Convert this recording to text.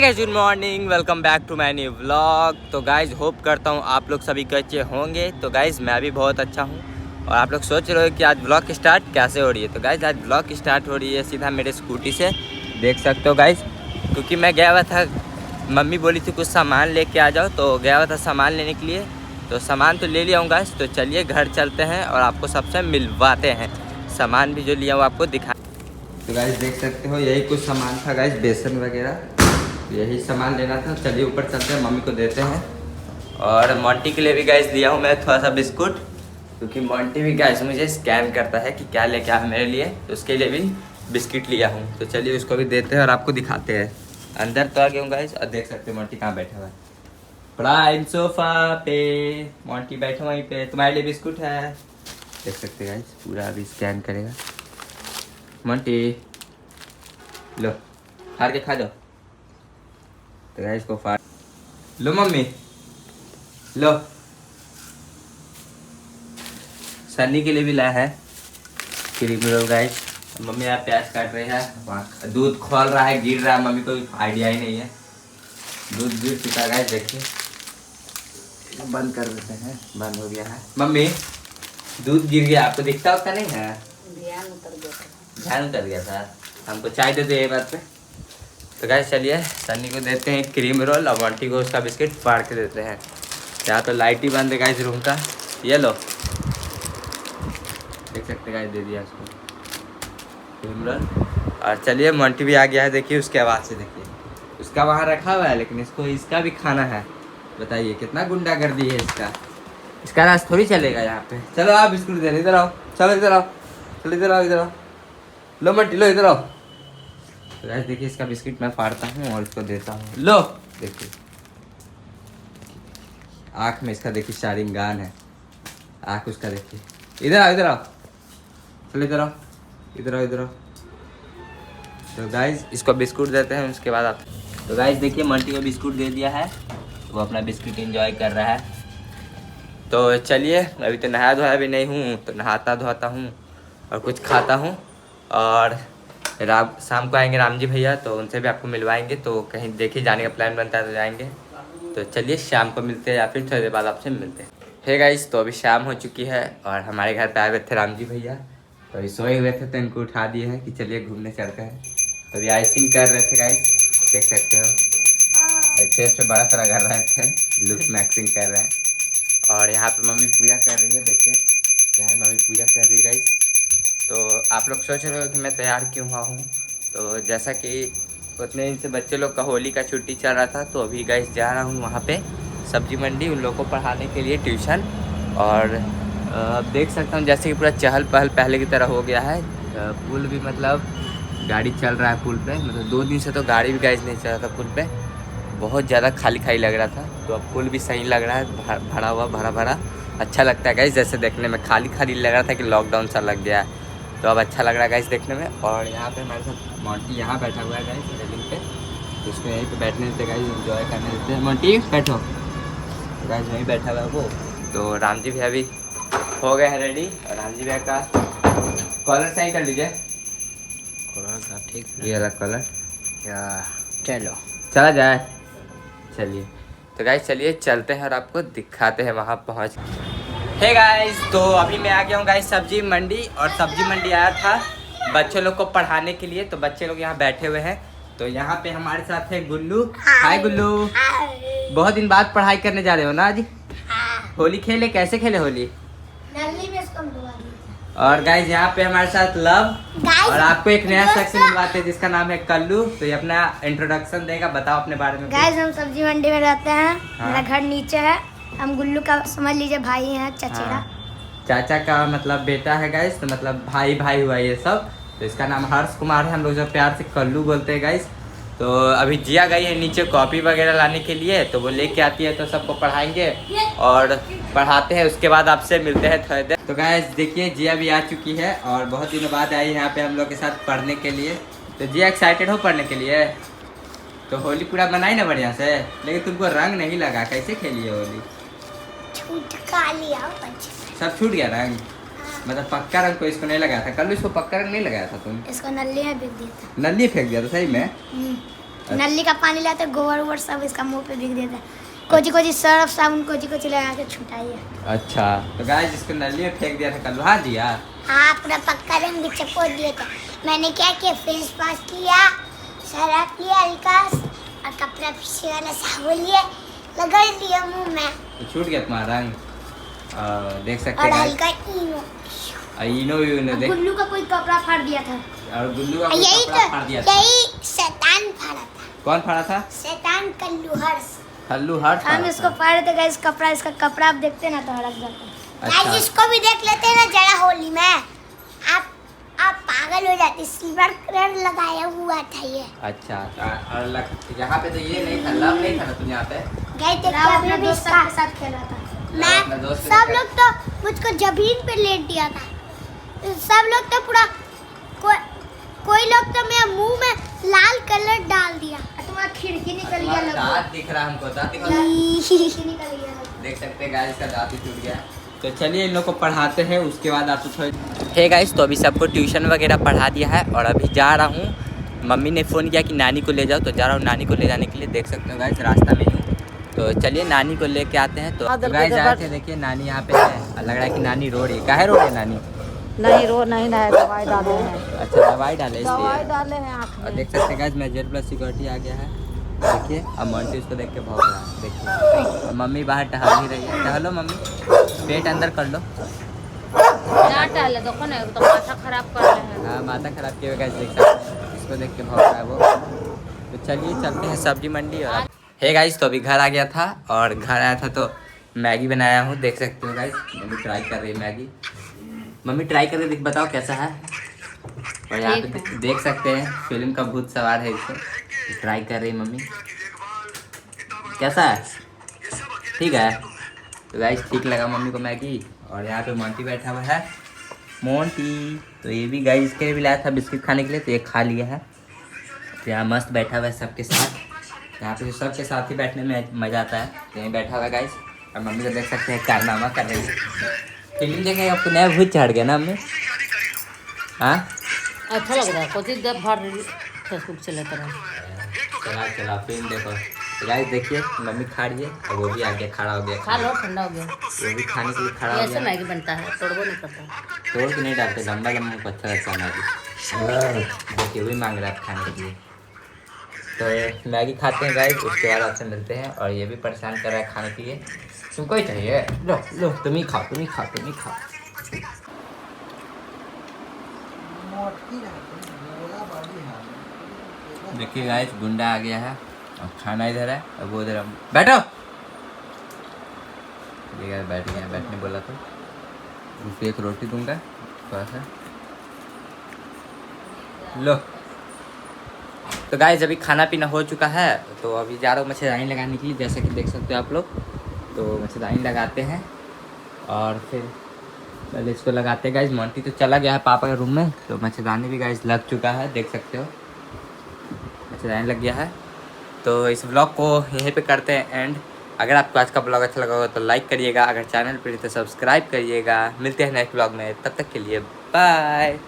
Guys, good morning, welcome back to my new vlog. तो guys hope करता हूँ आप लोग सभी अच्छे होंगे। तो गाइस मैं भी बहुत अच्छा हूँ। और आप लोग सोच रहे हो कि आज व्लॉग स्टार्ट कैसे हो रही है। तो गाइस आज व्लॉग स्टार्ट हो रही है सीधा मेरे स्कूटी से, देख सकते हो गाइस। क्योंकि मैं गया हुआ था, मम्मी बोली थी कुछ सामान लेके आ जाओ, तो गया हुआ था सामान लेने के लिए। तो सामान तो ले लिया हूँ गाइस। तो चलिए घर चलते हैं और आपको सबसे मिलवाते हैं। सामान भी जो लिया हूँ आपको दिखा। तो गाइस देख सकते हो यही कुछ सामान था गाइस, बेसन वगैरह, यही सामान लेना था। चलिए ऊपर चलते हैं, मम्मी को देते हैं। और मोंटी के लिए भी गाइस लिया हूँ मैं थोड़ा सा बिस्कुट, क्योंकि मोंटी भी गाइस मुझे स्कैम करता है कि क्या लेके आया मेरे लिए, तो उसके लिए भी बिस्किट लिया हूँ। तो चलिए उसको भी देते हैं और आपको दिखाते हैं। अंदर तो आ गया हूँ गाइस, और देख सकते हो मोंटी कहाँ बैठा हुआ है। प्राइम सोफा पे मोंटी बैठा वहीं पे। तुम्हारे लिए बिस्कुट है, देख सकते हैं गाइस। पूरा अभी स्कैन करेगा। मोंटी लो, हार के खा जाओ। तो गाइस को फाड़ लो, मम्मी लो। सन्नी के लिए भी लाया है क्रीम रोल गाइस। मम्मी यहाँ प्याज काट रही है, दूध खोल रहा है, गिर रहा है, मम्मी को आइडिया ही नहीं है। दूध गिर चुका है गाइस, देखिए। बंद कर देते हैं, बंद हो गया है। मम्मी दूध गिर गया, आपको दिखता होता नहीं है? ध्यान उतर गया था। हमको चाय दे दो ये बात पे। तो गाइस चलिए सन्नी को देते हैं क्रीम रोल, और मोंटी को उसका बिस्किट फाड़ के देते हैं। यहाँ तो लाइट ही बंद है गाइस रूम का। ये लो, देख सकते गाइस, दे दिया उसको क्रीम रोल। और चलिए मोंटी भी आ गया है, देखिए उसके आवाज़ से देखिए। उसका वहाँ रखा हुआ है, लेकिन इसको इसका भी खाना है। बताइए कितना गुंडागर्दी है इसका राज थोड़ी चलेगा यहाँ पे। चलो आप बिस्कुट दे रहे, इधर आओ, चलो इधर आओ, चलो इधर आओ, इधर आओ। लो मोंटी लो, इधर आओ। तो गाइस देखिए इसका बिस्किट मैं फाड़ता हूँ और इसको देता हूँ। लो देखिए, आँख में इसका देखिए शारिंगान है, आँख उसका देखिए। इधर आओ, इधर आओ, चलो इधर आओ, इधर आओ, इधर आओ। तो गाइस इसको बिस्कुट देते हैं, उसके बाद आप। तो गाइस देखिए मोंटी को बिस्कुट दे दिया है, वो अपना बिस्कुट एंजॉय कर रहा है। तो चलिए, अभी तो नहाया धोया भी नहीं हूँ, तो नहाता धोता हूँ और कुछ खाता हूँ। और शाम को आएंगे राम जी भैया, तो उनसे भी आपको मिलवाएंगे। तो कहीं देखिए जाने का प्लान बनता है तो जाएंगे। तो चलिए शाम को मिलते हैं, या फिर थोड़ी देर बाद आपसे मिलते हैं। हे गाइस, तो अभी शाम हो चुकी है और हमारे घर पे आए हुए थे राम जी भैया। तो अभी सोए हुए थे, तो इनको उठा दिए हैं कि चलिए घूमने चलते हैं। तो अभी आइसिंग कर रहे थे गाइस, देख सकते हो। फेस पे बड़ा सारा कर रहे थे, लुक मैक्सिंग कर रहे हैं। और यहाँ पे मम्मी पूजा कर रही है, देखिए यहाँ मम्मी पूजा कर रही है गाइस। तो आप लोग सोच रहे हो कि मैं तैयार क्यों हुआ हूँ। तो जैसा कि उतने दिन से बच्चे लोग का होली का छुट्टी चल रहा था, तो अभी गाइस जा रहा हूँ वहाँ पे सब्जी मंडी, उन लोगों को पढ़ाने के लिए ट्यूशन। और अब देख सकता हूँ जैसे कि पूरा चहल पहल पहले की तरह हो गया है। पुल भी मतलब गाड़ी चल रहा है पुल पे, मतलब 2 दिन से तो गाड़ी भी गाइस नहीं चल रहा था पुल पे, बहुत ज़्यादा खाली खाली लग रहा था। तो अब पुल भी सही लग रहा है, भरा हुआ, भरा भरा अच्छा लगता है गाइस। जैसे देखने में खाली खाली लग रहा था कि लॉकडाउन सा लग गया है, तो अब अच्छा लग रहा है गाइस देखने में। और यहाँ पे हमारे साथ मोंटी यहाँ बैठा हुआ है गाइस रेलिंग पे, तो उसको यहीं पे बैठने देते गाइस, एंजॉय करने देते हैं। मोंटी बैठो, तो गाइस वहीं बैठा हुआ है वो। तो राम जी भैया भी हो गए हैं रेडी, और राम जी भैया का कॉलर सही कर लीजिए, कलर का ठीक ये अलग कलर या चलो चला जाए। चलिए तो गाइस चलिए चलते हैं और आपको दिखाते हैं वहाँ पहुँच। हे गाइस, तो अभी मैं आ गया हूँ गाइस सब्जी मंडी, और सब्जी मंडी आया था बच्चे लोग को पढ़ाने के लिए। तो बच्चे लोग यहाँ बैठे हुए हैं। तो यहाँ पे हमारे साथ है गुल्लू। हाय गुल्लू, बहुत दिन बाद पढ़ाई करने जा रहे हो ना आज? होली खेले, कैसे खेले होली? और गाइस यहाँ पे हमारे साथ लव, और आपको एक नया शख्स मिलवाते हैं जिसका नाम है कल्लू। तो ये अपना इंट्रोडक्शन देगा, बताओ अपने बारे में। गाइस हम सब्जी मंडी में रहते हैं। हाँ। मेरा घर नीचे है। हम गुल्लू का समझ लीजिए भाई हैं, चचेरा। हाँ। चाचा का मतलब बेटा है गाइस, तो मतलब भाई भाई हुआ ये सब। तो इसका नाम हर्ष कुमार है, हम लोग जो प्यार से कल्लू बोलते हैं गाइस। तो अभी जिया गई है नीचे कॉपी वगैरह लाने के लिए, तो वो लेके आती है, तो सबको पढ़ाएंगे और पढ़ाते हैं। उसके बाद आपसे मिलते हैं थोड़ी देर। तो गाइस देखिए जिया भी आ चुकी है, और बहुत दिनों बाद आई यहाँ पे हम लोग के साथ पढ़ने के लिए। तो जिया एक्साइटेड हो पढ़ने के लिए? तो होली पूरा मनाई ना बढ़िया से, लेकिन तुमको रंग नहीं लगा, कैसे खेली है होली? सब छूट गया रंग, मतलब पक्का रंग को इसको नहीं लगाया था। कल इसको पक्का रंग नहीं लगाया था तुम? इसको नल्ली में फेंक दिया था। नल्ली फेंक दिया था सही में? नली का पानी लाते गोबर वोबर सब इसका मुंह पे बिक देता है। कोची सर्फ साबुन कोची लगा के छुटाई है। अच्छा तो गाइस इसको नली में फेंक दिया था कल, हाँ जी हाँ। हाँ पूरा पक्का रंग भी चपोट दिया था। मैंने क्या किया, फेस वॉश किया, सरफ लिया हल्का और कपड़ा पीछे वाला साबुन लिया, लगा लिया मुंह में तो छूट गया तुम्हारा रंग। देख सकते और हैं हल्का इनो। इनो देख। गुल्लू का कोई कपड़ा फाड़ दिया था। और गुल्लू का कोई यही कपड़ा तो फाड़ दिया था। यही शैतान फाड़ा था। कौन फाड़ा था? शैतान कल्लू हर्ष। हल्लू हर्ष हम फाड़ा इसको था। फाड़े थे गाइस, कपड़ा इसका कपड़ा आप देखते ना तो हड़क जाता है। अच्छा। गाइस इसको भी देख लेते हैं ना जरा होली में, आप पागल हो जाते। सिल्वर कलर लगाया हुआ था ये। अच्छा और यहाँ पे तो ये नहीं था, लव नहीं था ना तुम यहाँ पे? गाइस देखिए अपने दोस्त के साथ खेल रहा था। अपने मैं दोस्त के सब साथ- लोग तो मुझको जमीन पे लेट दिया था। सब लोग तो पूरा कोई लोग तो मेरे मुंह में लाल कलर डाल दिया। तुम्हारा खिड़की निकल गया तुम्हारा दांत दिख रहा है हमको, दांत दिख रहा है। खिड़की निकल गया। देख सकते हैं गाइस का दांत ही टूट गया। तो चलिए इन लोग को पढ़ाते हैं, उसके बाद आपको थोड़ी। हे गाइस तो अभी सबको ट्यूशन वगैरह पढ़ा दिया है और अभी जा रहा हूँ। मम्मी ने फ़ोन किया कि नानी को ले जाओ, तो जा रहा हूँ नानी को ले जाने के लिए। देख सकते हो गाइस रास्ता में हूँ, तो चलिए नानी को लेके आते हैं। तो गाइस आए थे, देखिए नानी यहाँ पे है। लग रहा है कि नानी रो रही है। काहे रो रही है नानी? नहीं रो नहीं ना, दवाई डाले हैं। अच्छा दवाई डाले दवाई इसलिए। डाले हैं आँख और में। देख सकते हैं गाइस मेजर प्लस सिक्योरिटी आ गया है। देखिए अब मोंटी उसको देख के भौंक रहा है। देखिए और मम्मी बाहर टहल ही रही है। टहलो मम्मी, पेट अंदर कर लो। ना टहले देखो ना, एकदम माथा खराब कर रहे हैं। हाँ माथा खराब किए हुए गाइस देख सकते हैं। इसको देख के भौंक रहा है वो। तो चलिए चलते हैं सब्जी मंडी। और हे गाइस तो अभी घर आ गया था और घर आया था तो मैगी बनाया हूँ। देख सकते हो गाइस मम्मी ट्राई कर रही है मैगी। मम्मी ट्राई करके देख बताओ कैसा है। और यहाँ पे देख सकते हैं फिल्म का भूत सवार है इसको। ट्राई कर रही मम्मी, कैसा है? ठीक है। तो गाइस ठीक लगा मम्मी को मैगी। और यहाँ पे मोंटी बैठा हुआ है, मोंटी। तो ये भी गाइस इसके लिए भी लाया था बिस्किट खाने के लिए, तो ये खा लिया है। तो यहाँ मस्त बैठा हुआ है सबके साथ। यहाँ पे सबके साथ ही बैठने में मज़ा आता है। तो यहीं बैठा हुआ है गाइस। और मम्मी को देख सकते हैं कारनामा कर रही है। फिल्म देखे आपको नया भूत चढ़ गया ना मम्मी? हाँ अच्छा लग रहा है, कुछ देर भर फेसबुक चलाते रहो। चला फिल्म देखो। तो गाइस देखिए मम्मी खा रही है और वो भी आगे खड़ा हो गया। खा लो, ठंडा हो गया। वो भी खाने के लिए खड़ा हो ऐसे गया। मैगी बनता है, तोड़बो नहीं करता। तोड़ के नहीं डालते, लंबा लंबा पत्थर अच्छा मैगी। देखिए वही मांग रहा है खाने के लिए। तो मैगी खाते हैं गाइस, उसके बाद आपसे मिलते हैं। और ये भी परेशान कर रहा है खाने के लिए। तुमको ही चाहिए? लो लो तुम ही खाओ, तुम ही खाओ, तुम ही खाओ। देखिए गाइस गुंडा आ गया है और खाना इधर है और वो उधर है। बैठो। ये गाइस बैठ गया, बैठने बोला तो उसको एक रोटी दूंगा थोड़ा सा। लो तो गाइस अभी खाना पीना हो चुका है, तो अभी जा रहा हूँ मच्छरदानी लगाने के लिए। जैसा कि देख सकते हो आप लोग, तो मच्छरदानी लगाते हैं और फिर पहले इसको लगाते हैं गाइस। मोंटी तो चला गया है पापा के रूम में, तो मच्छरदानी भी गाइस लग चुका है। देख सकते हो मच्छरदानी लग गया है। तो इस ब्लॉग को यहीं पे करते हैं एंड। अगर आपको आज का ब्लॉग अच्छा लगा हो तो लाइक करिएगा, अगर चैनल पर तो सब्सक्राइब करिएगा। मिलते हैं नेक्स्ट ब्लॉग में, तब तक के लिए बाय।